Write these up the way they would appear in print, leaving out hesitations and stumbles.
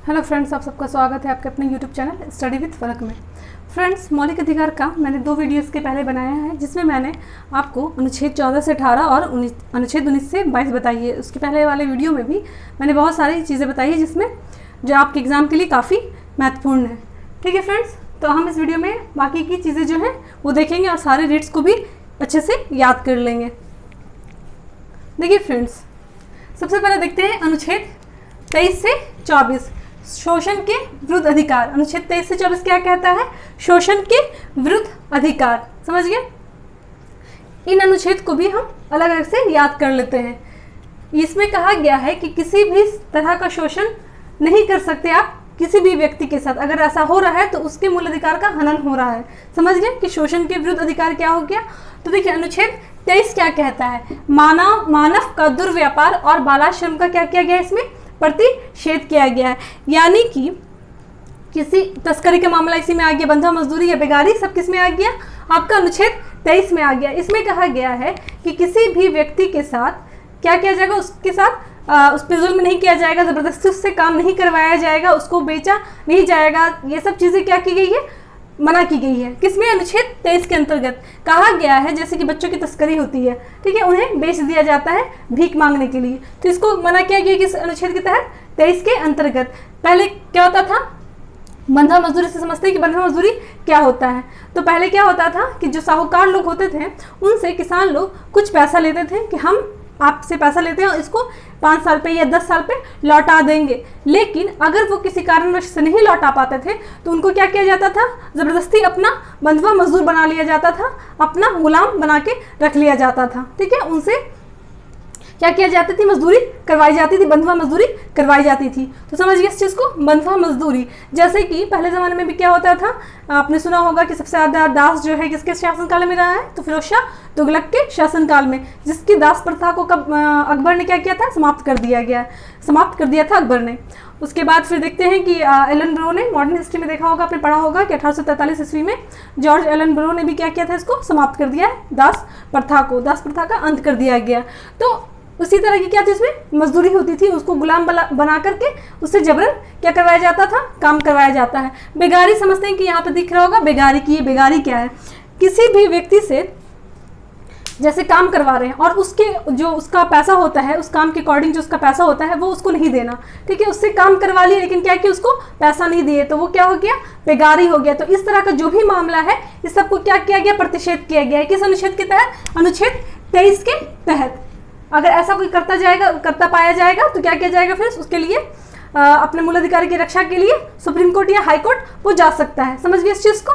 Hello friends, आप सबका स्वागत है आपके अपने यूट्यूब चैनल स्टडी विद फलक में। फ्रेंड्स, मौलिक अधिकार का मैंने 2 वीडियोस के पहले बनाया है, जिसमें मैंने आपको अनुच्छेद 14 से 18 और अनुच्छेद 19 से 22 बताई है। उसके पहले वाले वीडियो में भी मैंने बहुत सारी चीज़ें बताई है, जिसमें जो आपके एग्ज़ाम के लिए काफ़ी महत्वपूर्ण है। ठीक है फ्रेंड्स, तो हम इस वीडियो में बाकी की चीज़ें जो हैं वो देखेंगे और सारे रीड्स को भी अच्छे से याद कर लेंगे। देखिए फ्रेंड्स, सबसे पहले देखते हैं अनुच्छेद 23 से 24, शोषण के विरुद्ध अधिकार। अनुच्छेद 23 से 24 क्या कहता है? शोषण के विरुद्ध अधिकार। समझ गए? इन अनुच्छेद को भी हम अलग अलग से याद कर लेते हैं। इसमें कहा गया है कि किसी भी तरह का शोषण नहीं कर सकते आप किसी भी व्यक्ति के साथ। अगर ऐसा हो रहा है तो उसके मूल अधिकार का हनन हो रहा है। समझ गए कि शोषण के विरुद्ध अधिकार क्या हो गया? तो देखिए, अनुच्छेद 23 क्या कहता है? मानव का दुर्व्यापार और बालाश्रम का क्या किया गया है? इसमें प्रतिषेध किया गया है। यानी कि किसी तस्करी का मामला इसी में आ गया, बंधुआ मजदूरी या बेगारी सब किस में आ गया? आपका अनुच्छेद 23 में आ गया। इसमें कहा गया है कि किसी भी व्यक्ति के साथ क्या किया जाएगा? उसके साथ उस पर जुल्म नहीं किया जाएगा, ज़बरदस्ती उससे काम नहीं करवाया जाएगा, उसको बेचा नहीं जाएगा। ये सब चीज़ें क्या की गई है? मना की गई है। किसमें? अनुच्छेद 23 के अंतर्गत कहा गया है, जैसे कि बच्चों की तस्करी होती है, ठीक है, उन्हें बेच दिया जाता है भीख मांगने के लिए, तो इसको मना किया गया किस अनुच्छेद के तहत? 23 के अंतर्गत। पहले क्या होता था? बंधुआ मजदूरी से समझते हैं कि बंधुआ मजदूरी क्या होता है। तो पहले क्या होता था कि जो साहूकार लोग होते थे उनसे किसान लोग कुछ पैसा लेते थे कि हम आपसे पैसा लेते हैं और इसको 5 साल पे या 10 साल पे लौटा देंगे। लेकिन अगर वो किसी कारणवश से नहीं लौटा पाते थे तो उनको क्या किया जाता था? ज़बरदस्ती अपना बंधुआ मजदूर बना लिया जाता था, अपना गुलाम बना के रख लिया जाता था। ठीक है, उनसे क्या किया जाती थी? मजदूरी करवाई जाती थी, बंधुआ मजदूरी करवाई जाती थी। तो समझिए इस चीज़ को, बंधुआ मजदूरी। जैसे कि पहले ज़माने में भी क्या होता था, आपने सुना होगा कि सबसे ज़्यादा दास जो है किसके शासनकाल में रहा है? तो फिरोज शाह तुगलक के शासनकाल में, जिसकी दास प्रथा को कब अकबर ने क्या किया था? समाप्त कर दिया था अकबर ने। उसके बाद फिर देखते हैं कि एलन ब्रो ने, मॉडर्न हिस्ट्री में देखा होगा, आपने पढ़ा होगा कि 1843 ईस्वी में जॉर्ज एलन ब्रो ने भी क्या किया था? इसको समाप्त कर दिया है, दास प्रथा का अंत कर दिया गया। तो उसी तरह की क्या थी? इसमें मजदूरी होती थी, उसको गुलाम बना करके उससे जबरन क्या करवाया जाता था? काम करवाया जाता है। बेगारी समझते हैं कि यहाँ पे दिख रहा होगा बेगारी की। ये बेगारी क्या है? किसी भी व्यक्ति से जैसे काम करवा रहे हैं और उसके जो उसका पैसा होता है, उस काम के अकॉर्डिंग जो उसका पैसा होता है वो उसको नहीं देना। ठीक है, उससे काम करवा लिया लेकिन क्या किया? उसको पैसा नहीं दिए, तो वो क्या हो गया? बेगारी हो गया। तो इस तरह का जो भी मामला है इस सबको क्या किया गया? प्रतिषेध किया गया है। किस अनुच्छेद के तहत? अनुच्छेद 23 के तहत। अगर ऐसा कोई करता पाया जाएगा तो क्या किया जाएगा? फिर उसके लिए अपने मूल अधिकार की रक्षा के लिए सुप्रीम कोर्ट या हाई कोर्ट वो जा सकता है। समझ गए इस चीज़ को?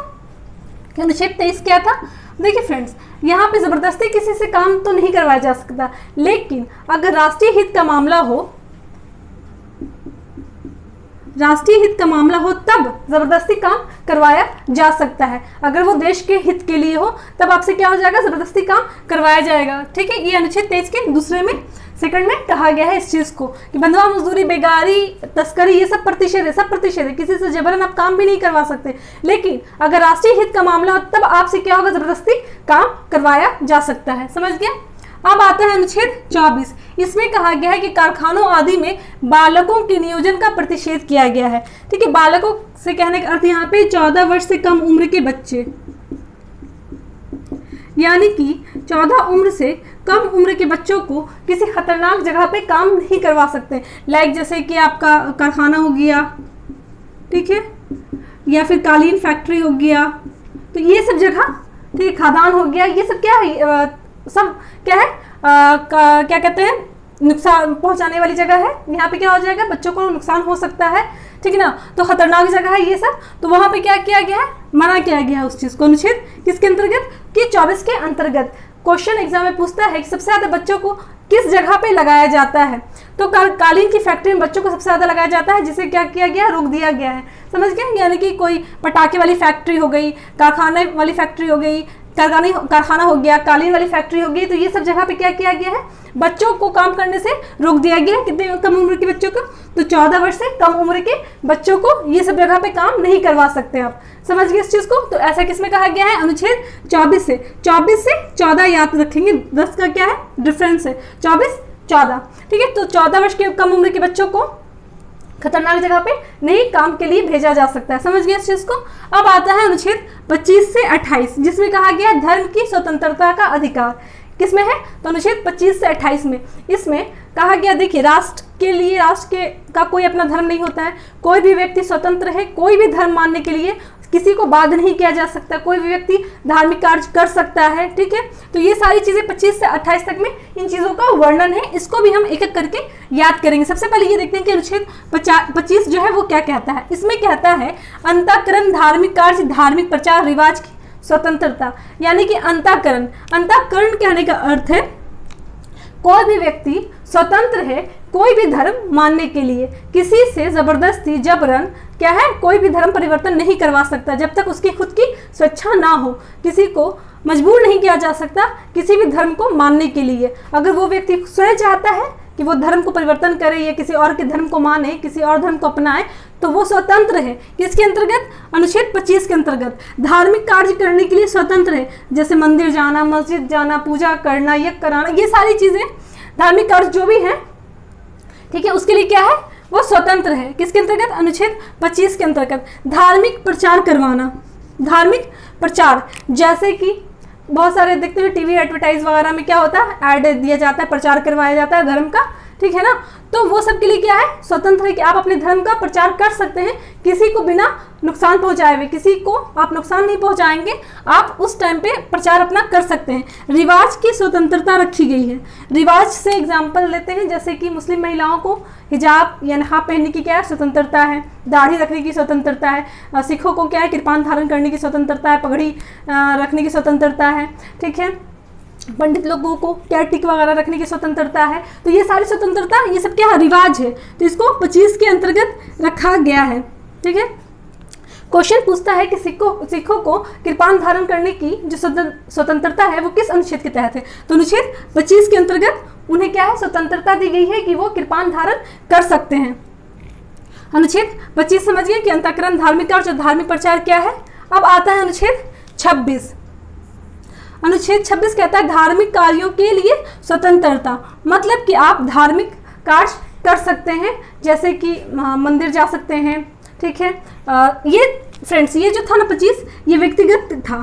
अनुच्छेद 23 क्या था? देखिए फ्रेंड्स, यहाँ पे ज़बरदस्ती किसी से काम तो नहीं करवाया जा सकता, लेकिन अगर राष्ट्रीय हित का मामला हो तब ज़बरदस्ती काम करवाया जा सकता है। अगर वो देश के हित के लिए हो तब आपसे क्या हो जाएगा? ज़बरदस्ती काम करवाया जाएगा। ठीक है, ये अनुच्छेद 23 के सेकंड में कहा गया है इस चीज़ को कि बंधुआ मजदूरी, बेगारी, तस्करी ये सब प्रतिषेध है। किसी से जबरन आप काम भी नहीं करवा सकते, लेकिन अगर राष्ट्रीय हित का मामला हो तब आपसे क्या होगा? ज़बरदस्ती काम करवाया जा सकता है। समझ गया? अब आता है अनुच्छेद 24। इसमें कहा गया है कि कारखानों आदि में बालकों के नियोजन का प्रतिषेध किया गया है। ठीक है, बालकों से कहने का अर्थ यहाँ पे 14 वर्ष से कम उम्र के बच्चे, यानी कि 14 उम्र से कम उम्र के बच्चों को किसी खतरनाक जगह पे काम नहीं करवा सकते। लाइक जैसे कि आपका कारखाना हो गया, ठीक है, या फिर कालीन फैक्ट्री हो गया, तो ये सब जगह, ठीक है, खादान हो गया, ये सब क्या है? सब क्या है? क्या कहते हैं? नुकसान पहुंचाने वाली जगह है। यहाँ पे क्या हो जाएगा? बच्चों को नुकसान हो सकता है, ठीक है ना, तो खतरनाक जगह है ये सब, तो वहाँ पे क्या किया गया है? मना किया गया है उस चीज़ को। अनुच्छेद किसके अंतर्गत? कि 24 के अंतर्गत। क्वेश्चन एग्जाम में पूछता है कि सबसे ज़्यादा बच्चों को किस जगह पे लगाया जाता है? तो कालीन की फैक्ट्री में बच्चों को सबसे ज़्यादा लगाया जाता है, जिसे क्या किया गया? रोक दिया गया है। समझ गए? यानी कि कोई पटाखे वाली फैक्ट्री हो गई, कारखाने वाली फैक्ट्री हो गई, कारखाना हो गया, कालीन वाली फैक्ट्री हो गई, तो ये सब जगह पे क्या किया गया है? बच्चों को काम करने से रोक दिया गया है। कितने कम उम्र के बच्चों को? तो 14 वर्ष से कम उम्र के बच्चों को ये सब जगह पे काम नहीं करवा सकते आप। समझ गए इस चीज़ को? तो ऐसा किसमें कहा गया है? अनुच्छेद 24 से 14 याद रखेंगे, 10 का क्या है? डिफरेंस है, 24 14। ठीक है, तो 14 वर्ष के कम उम्र के बच्चों को खतरनाक जगह पे नहीं काम के लिए भेजा जा सकता है। समझ गए इस चीज को। अब आता है अनुच्छेद 25 से 28 जिसमें कहा गया धर्म की स्वतंत्रता का अधिकार। किसमें है? तो अनुच्छेद 25 से 28 में। इसमें कहा गया, देखिए, राष्ट्र के लिए का कोई अपना धर्म नहीं होता है। कोई भी व्यक्ति स्वतंत्र है, कोई भी धर्म मानने के लिए किसी को बाध्य नहीं किया जा सकता। कोई भी व्यक्ति धार्मिक कार्य कर सकता है। ठीक है, तो ये सारी चीजें 25 से 28 तक में इन चीजों का वर्णन है। इसको भी हम एक एक करके याद करेंगे। सबसे पहले ये देखते हैं कि अनुच्छेद 25 जो है वो क्या कहता है। इसमें कहता है अंतःकरण धार्मिक कार्य धार्मिक प्रचार रिवाज की स्वतंत्रता। यानी कि अंतःकरण कहने का अर्थ है कोई भी व्यक्ति स्वतंत्र है कोई भी धर्म मानने के लिए। किसी से जबरदस्ती जबरन क्या है, कोई भी धर्म परिवर्तन नहीं करवा सकता जब तक उसकी खुद की स्वेच्छा ना हो। किसी को मजबूर नहीं किया जा सकता किसी भी धर्म को मानने के लिए। अगर वो व्यक्ति स्वयं चाहता है कि वो धर्म को परिवर्तन करे या किसी और के धर्म को माने, किसी और धर्म को अपनाए, तो वो स्वतंत्र है। किसके अंतर्गत? अनुच्छेद 25 के अंतर्गत धार्मिक कार्य करने के लिए स्वतंत्र है। जैसे मंदिर जाना, मस्जिद जाना, पूजा करना, यज्ञ कराना, ये सारी चीजें धार्मिक कार्य जो भी हैं, ठीक है, उसके लिए क्या है, वो स्वतंत्र है। किसके अंतर्गत? अनुच्छेद 25 के अंतर्गत। धार्मिक प्रचार करवाना, धार्मिक प्रचार, जैसे कि बहुत सारे देखते हैं टीवी एडवर्टाइज वगैरह में क्या होता है, ऐड दिया जाता है, प्रचार करवाया जाता है धर्म का, ठीक है ना। तो वो सब के लिए क्या है, स्वतंत्र है कि आप अपने धर्म का प्रचार कर सकते हैं किसी को बिना नुकसान पहुंचाए हुए। किसी को आप नुकसान नहीं पहुंचाएंगे, आप उस टाइम पे प्रचार अपना कर सकते हैं। रिवाज की स्वतंत्रता रखी गई है। रिवाज से एग्जाम्पल लेते हैं, जैसे कि मुस्लिम महिलाओं को हिजाब या नकाब पहनने की क्या है, स्वतंत्रता है। दाढ़ी रखने की स्वतंत्रता है। सिखों को क्या है, कृपान धारण करने की स्वतंत्रता है। पगड़ी रखने की स्वतंत्रता है, ठीक है। पंडित लोगों को क्या टिक वगैरह रखने की स्वतंत्रता है। तो ये सारी स्वतंत्रता, ये सब क्या है, रिवाज है। तो इसको 25 के अंतर्गत रखा गया है, ठीक है। क्वेश्चन पूछता है कि सिखों को कृपान धारण करने की जो स्वतंत्रता है वो किस अनुच्छेद के तहत है। तो अनुच्छेद 25 के अंतर्गत उन्हें क्या है, स्वतंत्रता दी गई है कि वो कृपान धारण कर सकते हैं। अनुच्छेद 25 समझ गए कि अंतःकरण धार्मिक कार्य और धार्मिक प्रचार क्या है। अब आता है अनुच्छेद 26। अनुच्छेद 26 कहता है धार्मिक कार्यों के लिए स्वतंत्रता। मतलब कि आप धार्मिक कार्य कर सकते हैं, जैसे कि मंदिर जा सकते हैं, ठीक है। ये फ्रेंड्स, ये जो था ना 25, ये व्यक्तिगत था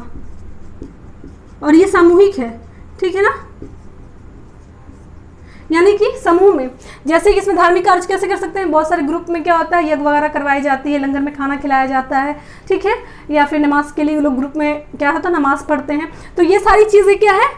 और ये सामूहिक है, ठीक है ना। यानी कि समूह में, जैसे कि इसमें धार्मिक कार्य कैसे कर सकते हैं, बहुत सारे ग्रुप में क्या होता है, यज्ञ वगैरह करवाई जाती है, लंगर में खाना खिलाया जाता है, ठीक है। या फिर नमाज के लिए लोग ग्रुप में क्या होता है, नमाज पढ़ते हैं। तो ये सारी चीज़ें क्या है,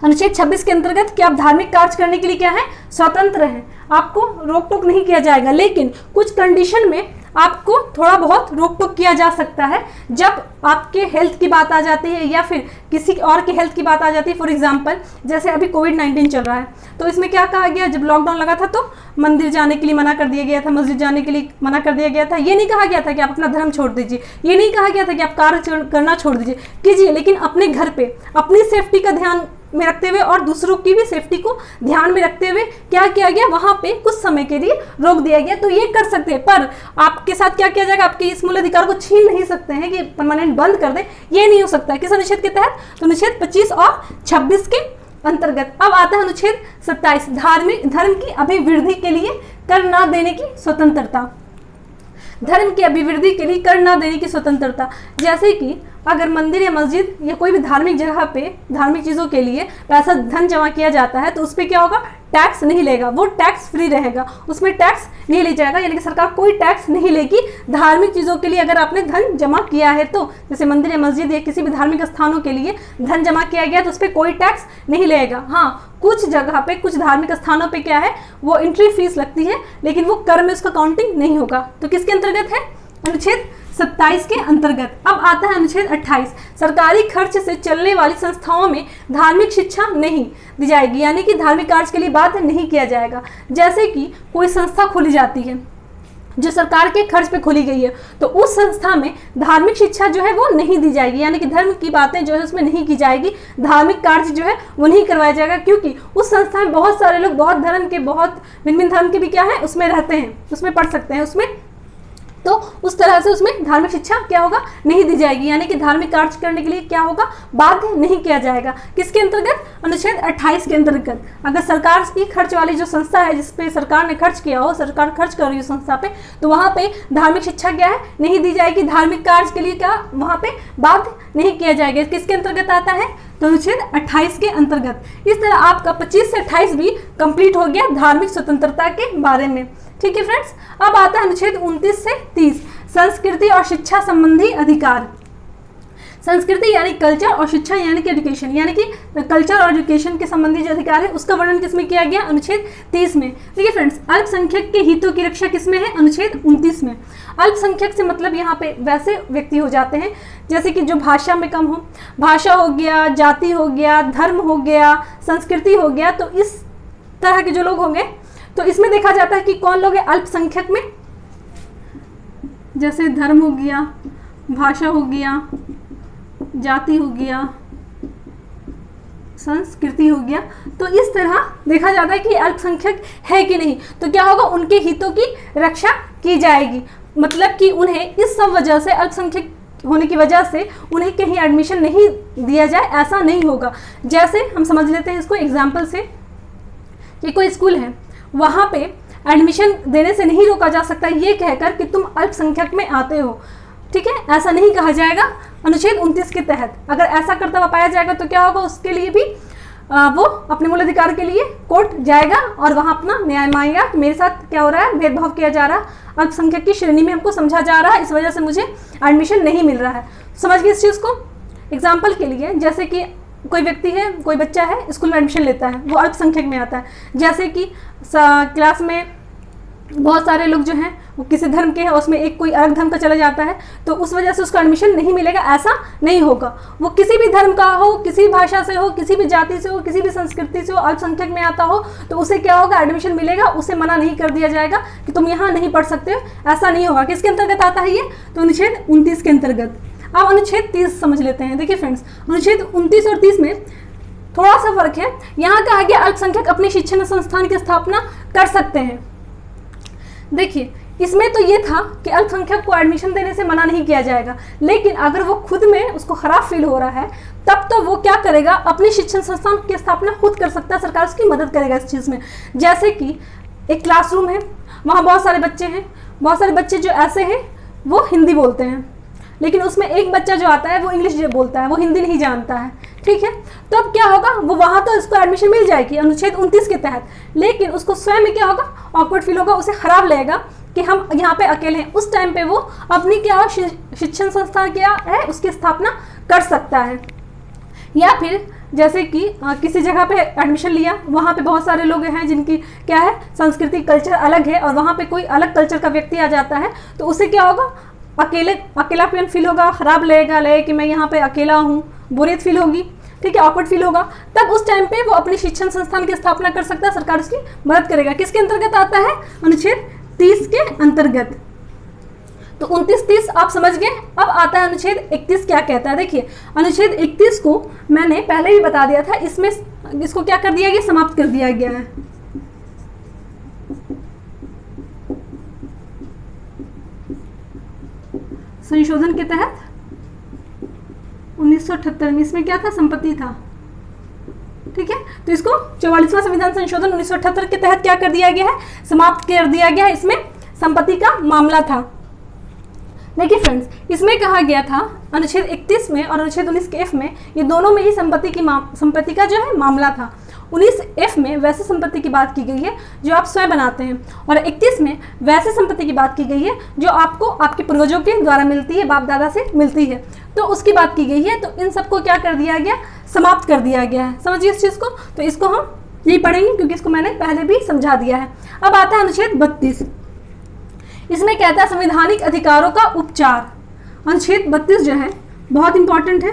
अनुच्छेद 26 के अंतर्गत कि आप धार्मिक कार्य करने के लिए क्या है, स्वतंत्र हैं। आपको रोक टोक नहीं किया जाएगा, लेकिन कुछ कंडीशन में आपको थोड़ा बहुत रोक टोक किया जा सकता है। जब आपके हेल्थ की बात आ जाती है या फिर किसी और के हेल्थ की बात आ जाती है। फॉर एग्जांपल, जैसे अभी कोविड-19 चल रहा है, तो इसमें क्या कहा गया, जब लॉकडाउन लगा था तो मंदिर जाने के लिए मना कर दिया गया था, मस्जिद जाने के लिए मना कर दिया गया था। ये नहीं कहा गया था कि आप अपना धर्म छोड़ दीजिए, ये नहीं कहा गया था कि आप कार्य करना छोड़ दीजिए, कीजिए, लेकिन अपने घर पे अपनी सेफ्टी का ध्यान में रखते हुए और दूसरों की भी सेफ्टी को ध्यान में रखते हुए क्या किया गया, वहां पे कुछ समय के लिए रोक दिया गया। तो ये कर सकते हैं, पर आपके साथ क्या किया जाएगा, आपके इस मूल अधिकार को छीन नहीं सकते हैं कि परमानेंट बंद कर दे, ये नहीं हो सकता है। किस अनुच्छेद के तहत, तो अनुच्छेद 25 और 26 के अंतर्गत। अब आता है अनुच्छेद 27, धर्म की अभिवृद्धि के लिए कर न देने की स्वतंत्रता। धर्म की अभिवृद्धि के लिए कर न देने की स्वतंत्रता, जैसे कि अगर मंदिर या मस्जिद या कोई भी धार्मिक जगह पे धार्मिक चीज़ों के लिए पैसा धन जमा किया जाता है, तो उस पर क्या होगा, टैक्स नहीं लेगा, वो टैक्स फ्री रहेगा, उसमें टैक्स नहीं ले जाएगा। यानी कि सरकार कोई टैक्स नहीं लेगी धार्मिक चीज़ों के लिए। अगर आपने धन जमा किया है, तो जैसे मंदिर या मस्जिद या किसी भी धार्मिक स्थानों के लिए धन जमा किया गया, तो उस पर कोई टैक्स नहीं लेगा। हाँ, कुछ जगह पे, कुछ धार्मिक स्थानों पे क्या है, वो एंट्री फीस लगती है, लेकिन वो कर में उसका काउंटिंग नहीं होगा। तो किसके अंतर्गत है, अनुच्छेद 27 के अंतर्गत। अब आता है अनुच्छेद 28, सरकारी खर्च से चलने वाली संस्थाओं में धार्मिक शिक्षा नहीं दी जाएगी। यानी कि धार्मिक कार्य के लिए बाध्य नहीं किया जाएगा। जैसे कि कोई संस्था खोली जाती है जो सरकार के खर्च पे खोली गई है, तो उस संस्था में धार्मिक शिक्षा जो है वो नहीं दी जाएगी। यानी कि धर्म की बातें जो है उसमें नहीं की जाएगी, धार्मिक कार्य जो है वो नहीं करवाया जाएगा, क्योंकि उस संस्था में बहुत सारे लोग बहुत धर्म के, बहुत भिन्न भिन्न धर्म के भी क्या है उसमें रहते हैं, उसमें पढ़ सकते हैं, उसमें तो उस तरह से उसमें धार्मिक शिक्षा क्या होगा, नहीं दी जाएगी, यानी कि धार्मिक कार्य करने के लिए क्या होगा, बाध्य नहीं किया जाएगा। किसके अंतर्गत, अनुच्छेद 28 के अंतर्गत। अगर सरकार की खर्च वाली जो संस्था है जिसपे सरकार ने खर्च किया हो, सरकार खर्च कर रही हो संस्था पे, तो वहाँ पे धार्मिक शिक्षा क्या है, नहीं दी जाएगी, धार्मिक कार्य के लिए क्या वहाँ पे बाध्य नहीं किया जाएगा। किसके अंतर्गत आता है, तो अनुच्छेद 28 के अंतर्गत। इस तरह आपका 25 से 28 भी कंप्लीट हो गया धार्मिक स्वतंत्रता के बारे में। ठीक है फ्रेंड्स, अब आता है अनुच्छेद 29 से 30, संस्कृति और शिक्षा संबंधी अधिकार। संस्कृति यानी कल्चर और शिक्षा यानी कि एजुकेशन, यानी कि कल्चर और एजुकेशन के संबंधी जो अधिकार है उसका वर्णन किसमें किया गया, अनुच्छेद 30 में। देखिए फ्रेंड्स, अल्पसंख्यक के हितों की रक्षा किसमें है, अनुच्छेद 29 में। अल्पसंख्यक से मतलब यहाँ पे वैसे व्यक्ति हो जाते हैं जैसे कि जो भाषा में कम हो, भाषा हो गया, जाति हो गया, धर्म हो गया, संस्कृति हो गया, तो इस तरह के जो लोग होंगे, तो इसमें देखा जाता है कि कौन लोग हैं अल्पसंख्यक में, जैसे धर्म हो गया, भाषा हो गया, जाति हो गया, संस्कृति हो गया। तो इस तरह देखा जाता है कि अल्पसंख्यक है कि नहीं, तो क्या होगा, उनके हितों की रक्षा की जाएगी। मतलब कि उन्हें इस सब वजह से, अल्पसंख्यक होने की वजह से उन्हें कहीं एडमिशन नहीं दिया जाए, ऐसा नहीं होगा। जैसे हम समझ लेते हैं इसको एग्जाम्पल से कि कोई स्कूल है, वहाँ पे एडमिशन देने से नहीं रोका जा सकता ये कहकर कि तुम अल्पसंख्यक में आते हो। ठीक है, ऐसा नहीं कहा जाएगा अनुच्छेद 29 के तहत। अगर ऐसा करता हुआ पाया जाएगा तो क्या होगा, उसके लिए भी वो अपने मूल अधिकार के लिए कोर्ट जाएगा और वहाँ अपना न्याय मांगेगा कि मेरे साथ क्या हो रहा है, भेदभाव किया जा रहा है, अल्पसंख्यक की श्रेणी में हमको समझा जा रहा है, इस वजह से मुझे एडमिशन नहीं मिल रहा है। समझ गए इस चीज़ को। एग्जाम्पल के लिए, जैसे कि कोई व्यक्ति है, कोई बच्चा है, स्कूल में एडमिशन लेता है, वो अल्पसंख्यक में आता है। जैसे कि क्लास में बहुत सारे लोग जो हैं वो किसी धर्म के हैं, उसमें एक कोई अलग धर्म का चला जाता है, तो उस वजह से उसको एडमिशन नहीं मिलेगा, ऐसा नहीं होगा। वो किसी भी धर्म का हो, किसी भी भाषा से हो, किसी भी जाति से हो, किसी भी संस्कृति से हो, अल्पसंख्यक में आता हो, तो उसे क्या होगा, एडमिशन मिलेगा, उसे मना नहीं कर दिया जाएगा कि तुम यहाँ नहीं पढ़ सकते हो, ऐसा नहीं होगा। किसके अंतर्गत आता है ये, तो अनुच्छेद 29 के अंतर्गत। अब अनुच्छेद 30 समझ लेते हैं। देखिए फ्रेंड्स, अनुच्छेद 29 और 30 में थोड़ा सा फर्क है। यहाँ कहा गया अल्पसंख्यक अपने शिक्षण संस्थान की स्थापना कर सकते हैं। देखिए, इसमें तो ये था कि अल्पसंख्यक को एडमिशन देने से मना नहीं किया जाएगा, लेकिन अगर वो खुद में उसको खराब फील हो रहा है तब तो वो क्या करेगा, अपने शिक्षण संस्थान की स्थापना खुद कर सकता है, सरकार उसकी मदद करेगा इस चीज़ में। जैसे कि एक क्लासरूम है, वहाँ बहुत सारे बच्चे हैं, बहुत सारे बच्चे जो ऐसे हैं वो हिंदी बोलते हैं, लेकिन उसमें एक बच्चा जो आता है वो इंग्लिश बोलता है, वो हिंदी नहीं जानता है। ठीक है, तो अब क्या होगा, वो वहाँ तो उसको एडमिशन मिल जाएगी अनुच्छेद 29 के तहत, लेकिन उसको स्वयं में क्या होगा, ऑकवर्ड फील होगा, उसे खराब लगेगा कि हम यहाँ पे अकेले हैं। उस टाइम पे वो अपनी क्या शिक्षण संस्थान क्या है उसकी स्थापना कर सकता है। या फिर जैसे कि किसी जगह पे एडमिशन लिया, वहाँ पे बहुत सारे लोग हैं जिनकी क्या है, संस्कृति कल्चर अलग है, और वहाँ पे कोई अलग कल्चर का व्यक्ति आ जाता है, तो उसे क्या होगा, अकेलापन फील होगा, खराब लगेगा कि मैं यहाँ पे अकेला हूँ, बोरियत फील होगी। ठीक है, ऑकवर्ड फील होगा। तब उस टाइम पे वो अपने शिक्षण संस्थान की स्थापना कर सकता है, सरकार उसकी मदद करेगा। किसके अंतर्गत आता है, अनुच्छेद 30 के अंतर्गत। तो 29-30 आप समझ गए। अब आता है अनुच्छेद 31 क्या कहता है। देखिए, अनुच्छेद 31 को मैंने पहले भी बता दिया था, इसमें इसको क्या कर दिया गया, समाप्त कर दिया गया है। संशोधन के तहत 1978 में इसमें क्या था, संपत्ति था। ठीक है, तो इसको 44वां संविधान संशोधन 1978 के तहत क्या कर दिया गया है, समाप्त कर दिया गया है। इसमें संपत्ति का मामला था। देखिए फ्रेंड्स, इसमें कहा गया था अनुच्छेद 31 में और अनुच्छेद 19F में, ये दोनों में ही संपत्ति का जो है मामला था। 19F में वैसे संपत्ति की बात की गई है जो आप स्वयं बनाते हैं, और 31 में वैसे संपत्ति की बात की गई है जो आपको आपके पूर्वजों के द्वारा मिलती है, बाप दादा से मिलती है, तो उसकी बात की गई है। तो इन सबको क्या कर दिया गया, समाप्त कर दिया गया है। समझिए इस चीज़ को। तो इसको हम यही पढ़ेंगे क्योंकि इसको मैंने पहले भी समझा दिया है। अब आता है अनुच्छेद 32। इसमें कहता है संवैधानिक अधिकारों का उपचार। अनुच्छेद 32 जो है बहुत इंपॉर्टेंट है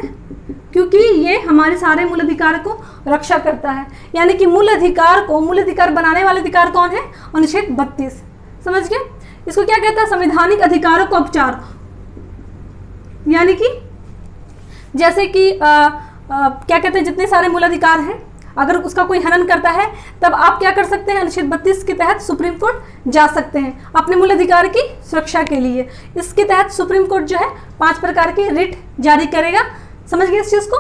क्योंकि ये हमारे सारे मूल अधिकार को रक्षा करता है। यानी कि मूल अधिकार बनाने वाला अधिकार कौन है, अनुच्छेद 32। समझ गए। इसको क्या कहता है, संवैधानिक अधिकारों का उपचार। यानी कि जैसे कि क्या कहते हैं, जितने सारे मूल अधिकार हैं अगर उसका कोई हनन करता है तब आप क्या कर सकते हैं, अनुच्छेद 32 के तहत सुप्रीम कोर्ट जा सकते हैं अपने मूल अधिकार की सुरक्षा के लिए। इसके तहत सुप्रीम कोर्ट जो है 5 प्रकार की रिट जारी करेगा। समझ गए इस चीज़ को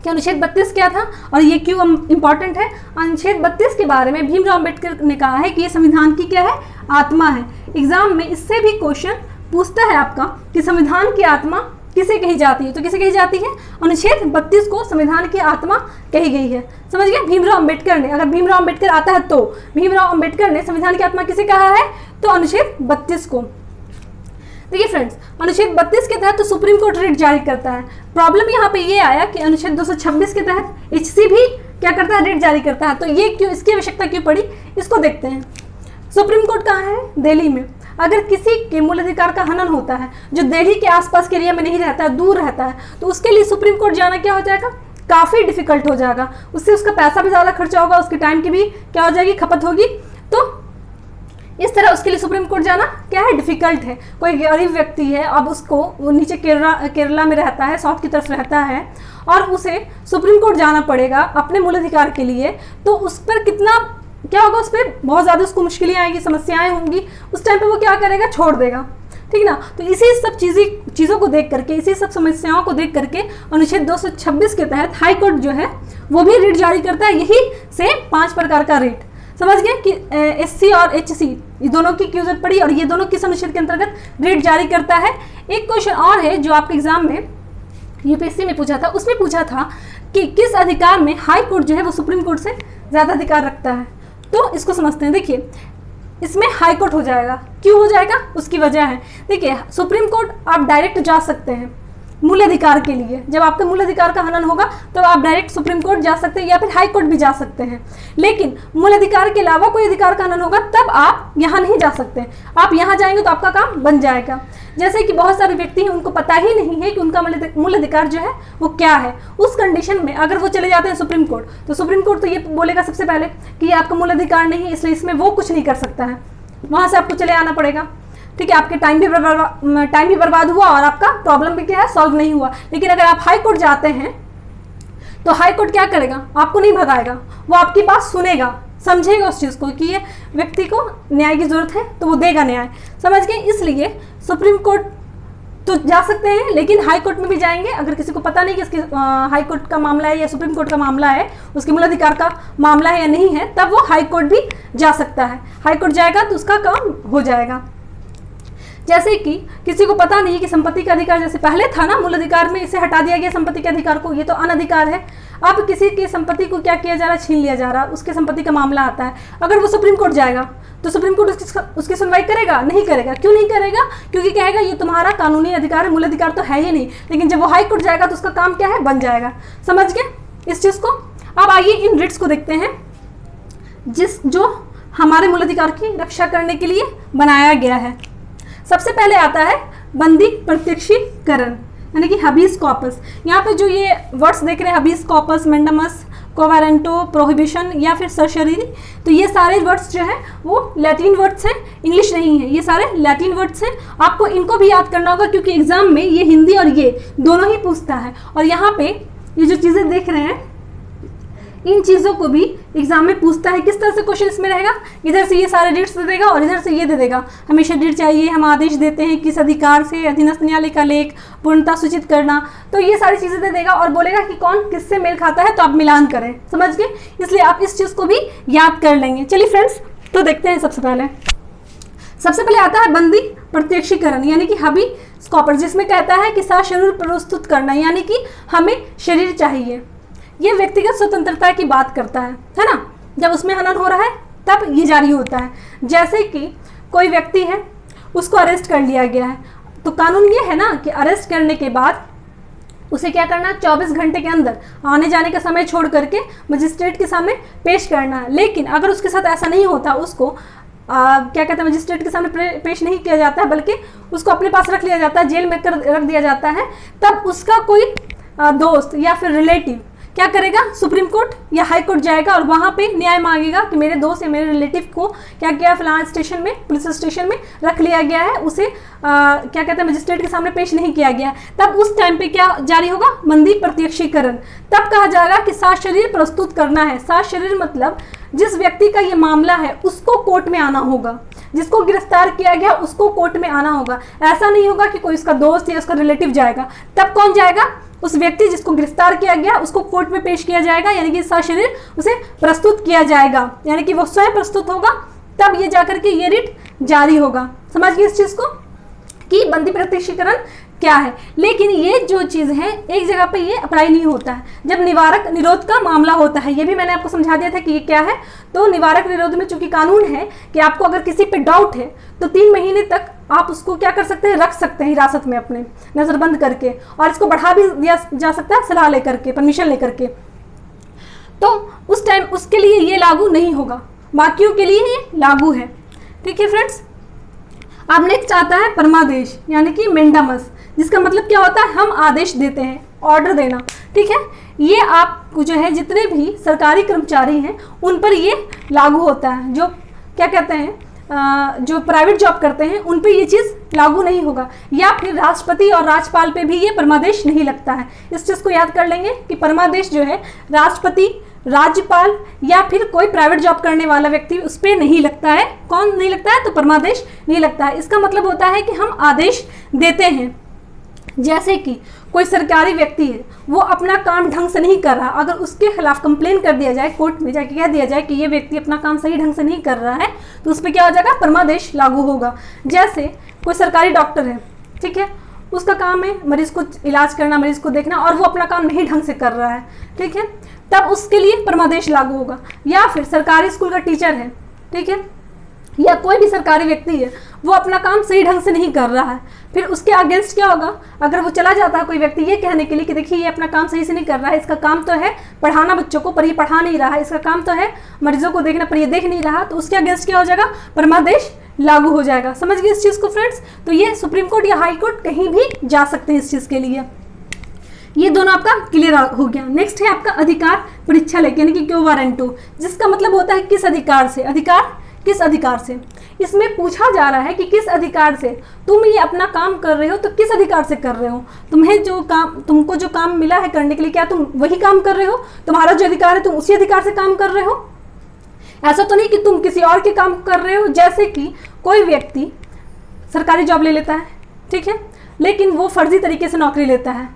कि अनुच्छेद 32 क्या था और ये क्यों इंपॉर्टेंट है। अनुच्छेद 32 के बारे में भीमराव अम्बेडकर ने कहा है कि ये संविधान की क्या है, आत्मा है। एग्जाम में इससे भी क्वेश्चन पूछता है आपका कि संविधान की आत्मा किसे कही जाती है, तो किसे कही जाती है, अनुच्छेद 32 को संविधान की आत्मा कही गई है। समझ गए, भीमराव अम्बेडकर ने, अगर भीमराव अम्बेडकर आता है तो भीमराव अम्बेडकर ने संविधान की आत्मा किसे कहा है, तो अनुच्छेद 32 को। देखिए फ्रेंड्स, अनुच्छेद 32 के तहत तो सुप्रीम कोर्ट रिट जारी करता है। प्रॉब्लम यहाँ पे ये आया कि अनुच्छेद 226 के तहत एचसी भी क्या करता है, रिट जारी करता है। तो ये क्यों, इसकी आवश्यकता क्यों पड़ी, इसको देखते हैं। सुप्रीम कोर्ट कहाँ है, दिल्ली में। अगर किसी के मूल अधिकार का हनन होता है जो दिल्ली के आसपास के एरिया में नहीं रहता है, दूर रहता है, तो उसके लिए सुप्रीम कोर्ट जाना क्या हो जाएगा, काफ़ी डिफिकल्ट हो जाएगा। उससे उसका पैसा भी ज़्यादा खर्चा होगा, उसके टाइम की भी क्या हो जाएगी, खपत होगी। तो इस तरह उसके लिए सुप्रीम कोर्ट जाना क्या है, डिफिकल्ट है। कोई गरीब व्यक्ति है, अब उसको वो नीचे केरला में रहता है, साउथ की तरफ रहता है, और उसे सुप्रीम कोर्ट जाना पड़ेगा अपने मूल अधिकार के लिए, तो उस पर कितना क्या होगा, उस पर बहुत ज़्यादा उसको मुश्किलें आएंगी, समस्याएं होंगी। उस टाइम पे वो क्या करेगा, छोड़ देगा, ठीक ना। तो इसी सब चीज़ों को देख करके, इसी सब समस्याओं को देख करके अनुच्छेद 226 के तहत हाई कोर्ट जो है वो भी रिट जारी करता है, यही से 5 प्रकार का रिट। समझ गए कि एससी और एचसी ये दोनों की क्यों जरूरत पड़ी और ये दोनों किस अनुच्छेद के अंतर्गत रिट जारी करता है। एक क्वेश्चन और है जो आपके एग्जाम में यूपीएससी में पूछा था, उसमें पूछा था कि किस अधिकार में हाई कोर्ट जो है वो सुप्रीम कोर्ट से ज़्यादा अधिकार रखता है। तो इसको समझते हैं। देखिए, इसमें हाई कोर्ट हो जाएगा। क्यों हो जाएगा, उसकी वजह है। देखिए, सुप्रीम कोर्ट आप डायरेक्ट जा सकते हैं मूल अधिकार के लिए। जब आपका मूल अधिकार का हनन होगा तो आप डायरेक्ट सुप्रीम कोर्ट जा सकते हैं या फिर हाई कोर्ट भी जा सकते हैं। लेकिन मूल अधिकार के अलावा कोई अधिकार का हनन होगा तब आप यहाँ नहीं जा सकते। आप यहाँ जाएंगे तो आपका काम बन जाएगा। जैसे कि बहुत सारे व्यक्ति हैं, उनको पता ही नहीं है कि उनका मूल अधिकार जो है वो क्या है। उस कंडीशन में अगर वो चले जाते हैं सुप्रीम कोर्ट, तो सुप्रीम कोर्ट तो ये बोलेगा सबसे पहले कि ये आपका मूल अधिकार नहीं है, इसलिए इसमें वो कुछ नहीं कर सकता है। वहाँ से आपको चले आना पड़ेगा, ठीक है। आपके टाइम भी बर्बाद हुआ और आपका प्रॉब्लम भी क्या है, सॉल्व नहीं हुआ। लेकिन अगर आप हाई कोर्ट जाते हैं तो हाई कोर्ट क्या करेगा, आपको नहीं भगाएगा, वो आपकी बात सुनेगा, समझेगा उस चीज़ को कि ये व्यक्ति को न्याय की जरूरत है तो वो देगा न्याय। समझ गए, इसलिए सुप्रीम कोर्ट तो जा सकते हैं लेकिन हाई कोर्ट में भी जाएंगे। अगर किसी को पता नहीं कि इसके हाई कोर्ट का मामला है या सुप्रीम कोर्ट का मामला है, उसके मूल अधिकार का मामला है या नहीं है, तब वो हाई कोर्ट भी जा सकता है। हाई कोर्ट जाएगा तो उसका काम हो जाएगा। जैसे कि किसी को पता नहीं कि संपत्ति का अधिकार जैसे पहले था ना, मूल अधिकार में इसे हटा दिया गया संपत्ति के अधिकार को, ये तो अनधिकार है। अब किसी की संपत्ति को क्या किया जा रहा है, छीन लिया जा रहा है, उसके संपत्ति का मामला आता है। अगर वो सुप्रीम कोर्ट जाएगा तो सुप्रीम कोर्ट उसकी सुनवाई करेगा, नहीं करेगा। क्यों नहीं करेगा, क्योंकि कहेगा ये तुम्हारा कानूनी अधिकार है, मूल अधिकार तो है ही नहीं। लेकिन जब वो हाई कोर्ट जाएगा तो उसका काम क्या है, बन जाएगा। समझ गए इस चीज़ को। अब आइए इन रिट्स को देखते हैं जो हमारे मूल अधिकार की रक्षा करने के लिए बनाया गया है। सबसे पहले आता है बंदी प्रत्यक्षीकरण, यानी कि हबीस कॉपस। यहाँ पे जो ये वर्ड्स देख रहे हैं, हबीस कॉपस, मेंडमस, कोवारेंटो, प्रोहिबिशन या फिर सरशरीरी, तो ये सारे वर्ड्स जो हैं वो लैटिन वर्ड्स हैं, इंग्लिश नहीं है। ये सारे लैटिन वर्ड्स हैं। आपको इनको भी याद करना होगा क्योंकि एग्जाम में ये हिंदी और ये दोनों ही पूछता है। और यहाँ पे ये जो चीज़ें देख रहे हैं, इन चीज़ों को भी एग्जाम में पूछता है। किस तरह से क्वेश्चन इसमें रहेगा, इधर से ये सारे डेट्स दे देगा और इधर से ये दे देगा। हमेशा डेट चाहिए, हम आदेश देते हैं किस अधिकार से, अधीनस्थ न्यायालय का लेख, पूर्णता सूचित करना, तो ये सारी चीज़ें दे देगा और बोलेगा कि कौन किससे मेल खाता है, तो आप मिलान करें। समझ गए, इसलिए आप इस चीज़ को भी याद कर लेंगे। चलिए फ्रेंड्स, तो देखते हैं। सबसे पहले आता है बंदी प्रत्यक्षीकरण, यानी कि हबी कॉर्पस, जिसमें कहता है कि शरीर प्रस्तुत करना, यानी कि हमें शरीर चाहिए। ये व्यक्तिगत स्वतंत्रता की बात करता है ना। जब उसमें हनन हो रहा है तब ये जारी होता है। जैसे कि कोई व्यक्ति है, उसको अरेस्ट कर लिया गया है, तो कानून ये है ना कि अरेस्ट करने के बाद उसे क्या करना है, 24 घंटे के अंदर आने जाने का समय छोड़ करके मजिस्ट्रेट के सामने पेश करना है। लेकिन अगर उसके साथ ऐसा नहीं होता, उसको क्या कहते हैं, मजिस्ट्रेट के सामने पेश नहीं किया जाता है, बल्कि उसको अपने पास रख लिया जाता है, जेल में रख दिया जाता है, तब उसका कोई दोस्त या फिर रिलेटिव क्या करेगा, सुप्रीम कोर्ट या हाई कोर्ट जाएगा और वहाँ पे न्याय मांगेगा कि मेरे दोस्त या मेरे रिलेटिव को क्या किया, फलाना स्टेशन में, पुलिस स्टेशन में रख लिया गया है, उसे क्या कहते हैं मजिस्ट्रेट के सामने पेश नहीं किया गया। तब उस टाइम पे क्या जारी होगा, बंदी प्रत्यक्षीकरण। तब कहा जाएगा कि साक्ष्य शरीर प्रस्तुत करना है। साक्ष्य शरीर मतलब जिस व्यक्ति का ये मामला है उसको कोर्ट में आना होगा, जिसको गिरफ्तार किया गया उसको कोर्ट में आना होगा। ऐसा नहीं होगा कि कोई उसका दोस्त या उसका रिलेटिव जाएगा। तब कौन जाएगा, उस व्यक्ति जिसको गिरफ्तार किया गया उसको कोर्ट में पेश किया जाएगा, यानी कि साक्ष्य शरीर उसे प्रस्तुत किया जाएगा, यानी कि वो स्वयं प्रस्तुत होगा, तब ये जाकर के ये रिट जारी होगा। समझ गए इस चीज को कि बंदी प्रत्यक्षीकरण क्या है। लेकिन ये जो चीज़ है एक जगह पे ये अप्लाई नहीं होता है, जब निवारक निरोध का मामला होता है। ये भी मैंने आपको समझा दिया था कि ये क्या है। तो निवारक निरोध में चूंकि कानून है कि आपको अगर किसी पे डाउट है तो 3 महीने तक आप उसको क्या कर सकते हैं, रख सकते हैं हिरासत में अपने, नजरबंद करके, और इसको बढ़ा भी दिया जा सकता है सलाह लेकर के, परमिशन लेकर के। तो उस टाइम उसके लिए ये लागू नहीं होगा, बाकियों के लिए ये लागू है। ठीक है फ्रेंड्स। अब नेक्स्ट आता है परमादेश, यानी कि मेंडामस, जिसका मतलब क्या होता है, हम आदेश देते हैं, ऑर्डर देना। ठीक है, ये आपको जो है जितने भी सरकारी कर्मचारी हैं उन पर ये लागू होता है। जो क्या कहते हैं जो प्राइवेट जॉब करते हैं उन पे ये चीज़ लागू नहीं होगा। या फिर राष्ट्रपति और राज्यपाल पे भी ये परमादेश नहीं लगता है। इस चीज़ को याद कर लेंगे कि परमादेश जो है राष्ट्रपति, राज्यपाल या फिर कोई प्राइवेट जॉब करने वाला व्यक्ति उस पर नहीं लगता है। कौन नहीं लगता है, तो परमादेश नहीं लगता है। इसका मतलब होता है कि हम आदेश देते हैं। जैसे कि कोई सरकारी व्यक्ति है, वो अपना काम ढंग से नहीं कर रहा, अगर उसके खिलाफ कंप्लेन कर दिया जाए, कोर्ट में जाके कह दिया जाए कि ये व्यक्ति अपना काम सही ढंग से नहीं कर रहा है, तो उस पर क्या हो जाएगा, परमादेश लागू होगा। जैसे कोई सरकारी डॉक्टर है, ठीक है, उसका काम है मरीज को इलाज करना, मरीज को देखना, और वो अपना काम नहीं ढंग से कर रहा है, ठीक है, तब उसके लिए परमादेश लागू होगा। या फिर सरकारी स्कूल का टीचर है, ठीक है, या कोई भी सरकारी व्यक्ति है, वो अपना काम सही ढंग से नहीं कर रहा है, फिर उसके अगेंस्ट क्या होगा, अगर वो चला जाता है कोई व्यक्ति ये कहने के लिए कि देखिए ये अपना काम सही से नहीं कर रहा है, इसका काम तो है पढ़ाना बच्चों को पर ये पढ़ा नहीं रहा है, इसका काम तो है मरीजों को देखना पर ये देख नहीं रहा, तो उसके अगेंस्ट क्या हो जाएगा, परमादेश लागू हो जाएगा। समझ गए इस चीज़ को फ्रेंड्स। तो ये सुप्रीम कोर्ट या हाई कोर्ट कहीं भी जा सकते हैं इस चीज़ के लिए। ये दोनों आपका क्लियर हो गया। नेक्स्ट है आपका अधिकार परीक्षा लेके, यानी कि क्यो वारंटो, जिसका मतलब होता है किस अधिकार से, अधिकार किस अधिकार से। इसमें पूछा जा रहा है कि किस अधिकार से तुम ये अपना काम कर रहे हो, तो किस अधिकार से कर रहे हो, तुम्हें जो काम, तुमको जो काम मिला है करने के लिए, क्या तुम वही काम कर रहे हो, तुम्हारा जो अधिकार है तुम उसी अधिकार से काम कर रहे हो। ऐसा तो नहीं कि तुम किसी और के काम कर रहे हो। जैसे कि कोई व्यक्ति सरकारी जॉब ले लेता है, ठीक है, लेकिन वो फर्जी तरीके से नौकरी लेता है,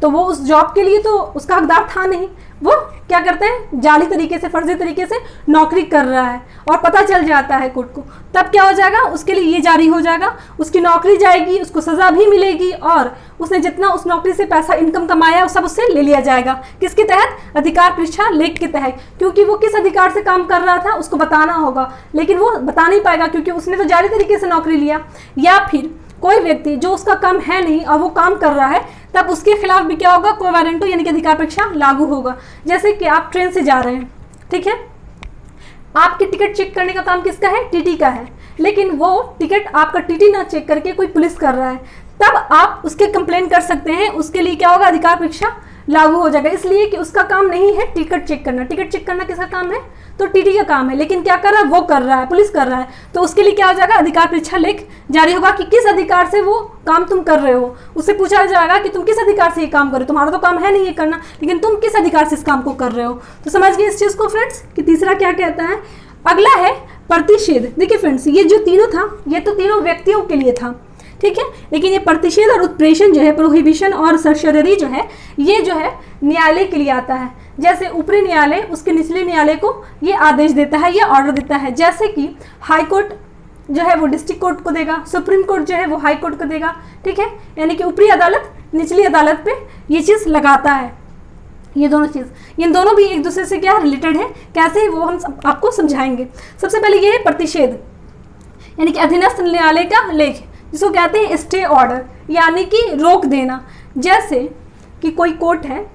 तो वो उस जॉब के लिए तो उसका हकदार था नहीं, वो क्या करते हैं, जाली तरीके से, फर्जी तरीके से नौकरी कर रहा है और पता चल जाता है कोर्ट को, तब क्या हो जाएगा, उसके लिए ये जारी हो जाएगा, उसकी नौकरी जाएगी, उसको सज़ा भी मिलेगी, और उसने जितना उस नौकरी से पैसा इनकम कमाया सब उससे ले लिया जाएगा। किसके तहत, अधिकार परीक्षा लेख के तहत, क्योंकि वो किस अधिकार से काम कर रहा था उसको बताना होगा, लेकिन वो बता नहीं पाएगा क्योंकि उसने तो जाली तरीके से नौकरी लिया। या फिर कोई व्यक्ति जो उसका काम है नहीं और वो काम कर रहा है, तब उसके खिलाफ भी क्या होगा, क्यो वारंटो यानी कि अधिकार परीक्षा लागू होगा। जैसे कि आप ट्रेन से जा रहे हैं, ठीक है, आपकी टिकट चेक करने का काम किसका है, टीटी का है, लेकिन वो टिकट आपका टीटी ना चेक करके कोई पुलिस कर रहा है, तब आप उसके कंप्लेन कर सकते हैं। उसके लिए क्या होगा, अधिकार परीक्षा लागू हो जाएगा, इसलिए कि उसका काम नहीं है टिकट चेक करना। टिकट चेक करना किसका काम है, तो टीटी का काम है, लेकिन क्या कर रहा है, वो कर रहा है, पुलिस कर रहा है, तो उसके लिए क्या हो जाएगा, अधिकार परीक्षा लेख जारी होगा कि किस अधिकार से वो काम तुम कर रहे हो। उससे पूछा जाएगा कि तुम किस अधिकार से ये काम कर रहे हो, तुम्हारा तो काम है नहीं ये करना, लेकिन तुम किस अधिकार से इस काम को कर रहे हो। तो समझ गए इस चीज़ को फ्रेंड्स कि तीसरा क्या कहता है। अगला है प्रतिषेध। देखिए फ्रेंड्स, ये जो तीनों था, ये तो तीनों व्यक्तियों के लिए था, ठीक है, लेकिन ये प्रतिषेध और उत्प्रेषण जो है, प्रोहिबिशन और सर्शरी जो है, ये जो है न्यायालय के लिए आता है। जैसे ऊपरी न्यायालय उसके निचले न्यायालय को ये आदेश देता है या ऑर्डर देता है। जैसे कि हाई कोर्ट जो है वो डिस्ट्रिक्ट कोर्ट को देगा, सुप्रीम कोर्ट जो है वो हाई कोर्ट को देगा, ठीक है, यानी कि ऊपरी अदालत निचली अदालत पे ये चीज़ लगाता है। ये दोनों चीज़, ये दोनों भी एक दूसरे से क्या रिलेटेड है, कैसे वो हम आपको समझाएंगे। सबसे पहले ये है प्रतिषेध, यानी कि अधीनस्थ न्यायालय का लेख, जिसको कहते हैं स्टे ऑर्डर, यानी कि रोक देना। जैसे कि कोई कोर्ट है,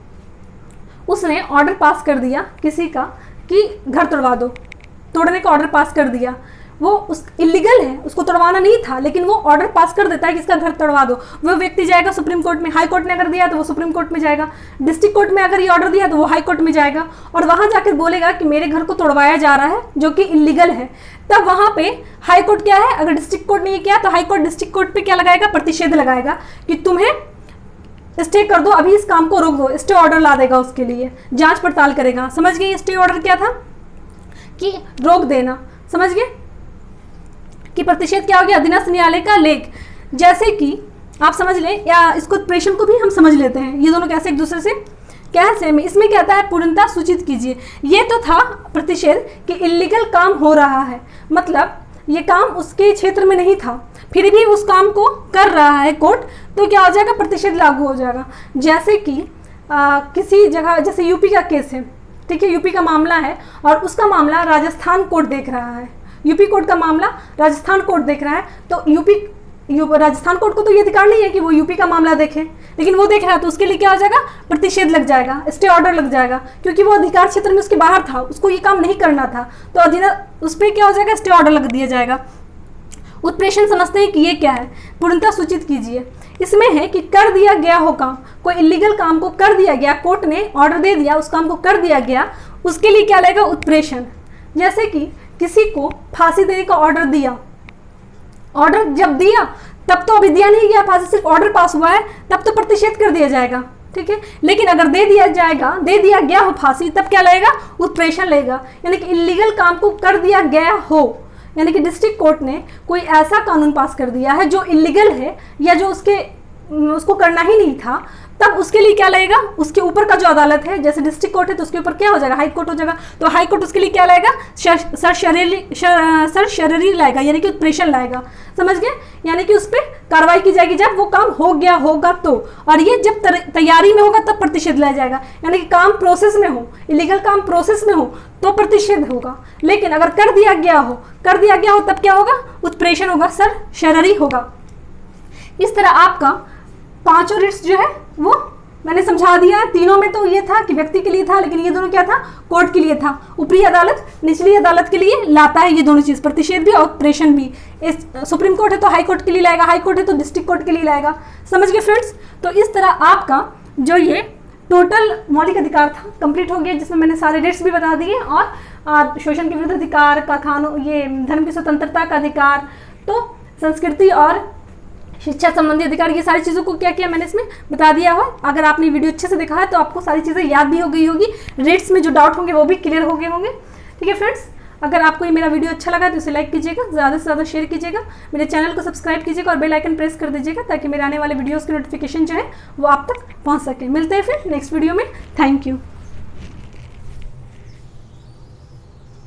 उसने ऑर्डर पास कर दिया किसी का कि घर तोड़वा दो, तोड़ने का ऑर्डर पास कर दिया, वो उस इलीगल है, उसको तोड़वाना नहीं था, लेकिन वो ऑर्डर पास कर देता है कि इसका घर तोड़वा दो। वो व्यक्ति जाएगा सुप्रीम कोर्ट में, हाई कोर्ट ने अगर दिया तो वो सुप्रीम कोर्ट में जाएगा, डिस्ट्रिक्ट कोर्ट में अगर ये ऑर्डर दिया तो वो हाई कोर्ट में जाएगा और वहाँ जाकर बोलेगा कि मेरे घर को तोड़वाया जा रहा है जो कि इलीगल है। तब वहाँ पे हाई कोर्ट क्या है, अगर डिस्ट्रिक्ट कोर्ट ने ये किया तो हाई कोर्ट डिस्ट्रिक्ट कोर्ट पे क्या लगाएगा, प्रतिषेध लगाएगा कि तुम्हें स्टे कर दो, अभी इस काम को रोक दो, स्टे ऑर्डर ला देगा, उसके लिए जांच पड़ताल करेगा। समझ गए स्टे ऑर्डर क्या था, कि रोक देना। समझ गए कि प्रतिषेध क्या हो गया, अधीनस्थ न्यायालय का लेख। जैसे कि आप समझ लें, या इसको उत्प्रेषण को भी हम समझ लेते हैं, ये दोनों कैसे एक दूसरे से क्या है, सेम है। इसमें क्या आता है, पूर्णता सूचित कीजिए। ये तो था प्रतिषेध कि इलीगल काम हो रहा है, मतलब ये काम उसके क्षेत्र में नहीं था, फिर भी उस काम को कर रहा है कोर्ट, तो क्या हो जाएगा, प्रतिषेध लागू हो जाएगा। जैसे कि किसी जगह, जैसे यूपी का केस है, ठीक है, यूपी का मामला है और उसका मामला राजस्थान कोर्ट देख रहा है, यूपी कोर्ट का मामला राजस्थान कोर्ट देख रहा है, तो राजस्थान कोर्ट को तो ये अधिकार नहीं है कि वो यूपी का मामला देखे, लेकिन वो देख रहा है तो उसके लिए क्या हो जाएगा, प्रतिषेध लग जाएगा, स्टे ऑर्डर लग जाएगा, क्योंकि वो अधिकार क्षेत्र में उसके बाहर था, उसको ये काम नहीं करना था, तो उस पर क्या हो जाएगा, स्टे ऑर्डर लग दिया जाएगा। उत्प्रेषण समझते हैं कि ये क्या है, पूर्णता सूचित कीजिए। इसमें है कि कर दिया गया हो काम, कोई इलीगल काम को कर दिया गया, कोर्ट ने ऑर्डर दे दिया, उस काम को कर दिया गया, उसके लिए क्या लगेगा, उत्प्रेषण। जैसे कि किसी को फांसी देने का ऑर्डर दिया, ऑर्डर जब दिया तब तो अभी दिया नहीं गया फांसी, सिर्फ ऑर्डर पास हुआ है, तब तो प्रतिषेध कर दिया जाएगा, ठीक है। लेकिन अगर दे दिया गया हो फांसी, तब क्या लगेगा, उत्प्रेषण लगेगा। यानी कि इलीगल काम को कर दिया गया हो, यानी कि डिस्ट्रिक्ट कोर्ट ने कोई ऐसा कानून पास कर दिया है जो इलीगल है या जो उसको करना ही नहीं था, तब उसके लिए क्या लगेगा, उसके ऊपर का जो अदालत है, जैसे डिस्ट्रिक्ट कोर्ट है तो उसके ऊपर क्या हो जाएगा, हाई कोर्ट हो जाएगा, तो हाई कोर्ट उसके लिए क्या लाएगा, सरशरीरी लाएगा, यानी कि उत्प्रेषण लाएगा। समझ गए, यानी कि उस पर कार्रवाई की जाएगी जब वो काम हो गया होगा तो, और ये जब तैयारी में होगा तब प्रतिषेध लाया जाएगा। यानी कि काम प्रोसेस में हो, इलीगल काम प्रोसेस में हो तो प्रतिषेध होगा, लेकिन अगर कर दिया गया हो तब क्या होगा, उत्प्रेषण होगा, सरशरीरी होगा। इस तरह आपका पांचों रिट्स जो है वो मैंने समझा दिया है। तीनों में तो ये था कि व्यक्ति के लिए था, लेकिन ये दोनों क्या था, कोर्ट के लिए था। ऊपरी अदालत निचली अदालत के लिए लाता है ये दोनों चीज, प्रतिषेध भी और उत्प्रेषण भी। इस सुप्रीम कोर्ट है तो हाई कोर्ट के लिए लाएगा, हाई कोर्ट है तो डिस्ट्रिक्ट कोर्ट के लिए लाएगा। समझ गए फ्रेंड्स, तो इस तरह आपका जो ये टोटल मौलिक अधिकार था कंप्लीट हो गया, जिसमें मैंने सारे रिट्स भी बता दिए और शोषण के विरुद्ध अधिकार का कानून, ये धर्म की स्वतंत्रता का अधिकार, तो संस्कृति और शिक्षा संबंधी अधिकार, ये सारी चीज़ों को क्या किया मैंने इसमें बता दिया है। अगर आपने वीडियो अच्छे से देखा है तो आपको सारी चीज़ें याद भी हो गई होगी, रेट्स में जो डाउट होंगे वो भी क्लियर हो गए होंगे। ठीक है फ्रेंड्स, अगर आपको ये मेरा वीडियो अच्छा लगा तो इसे लाइक कीजिएगा, ज़्यादा से ज़्यादा शेयर कीजिएगा, मेरे चैनल को सब्सक्राइब कीजिएगा और बेल आइकन प्रेस कर दीजिएगा ताकि मेरे आने वाले वीडियोज़ की नोटिफिकेशन जो है वो आप तक पहुँच सके। मिलते हैं फिर नेक्स्ट वीडियो में। Thank you.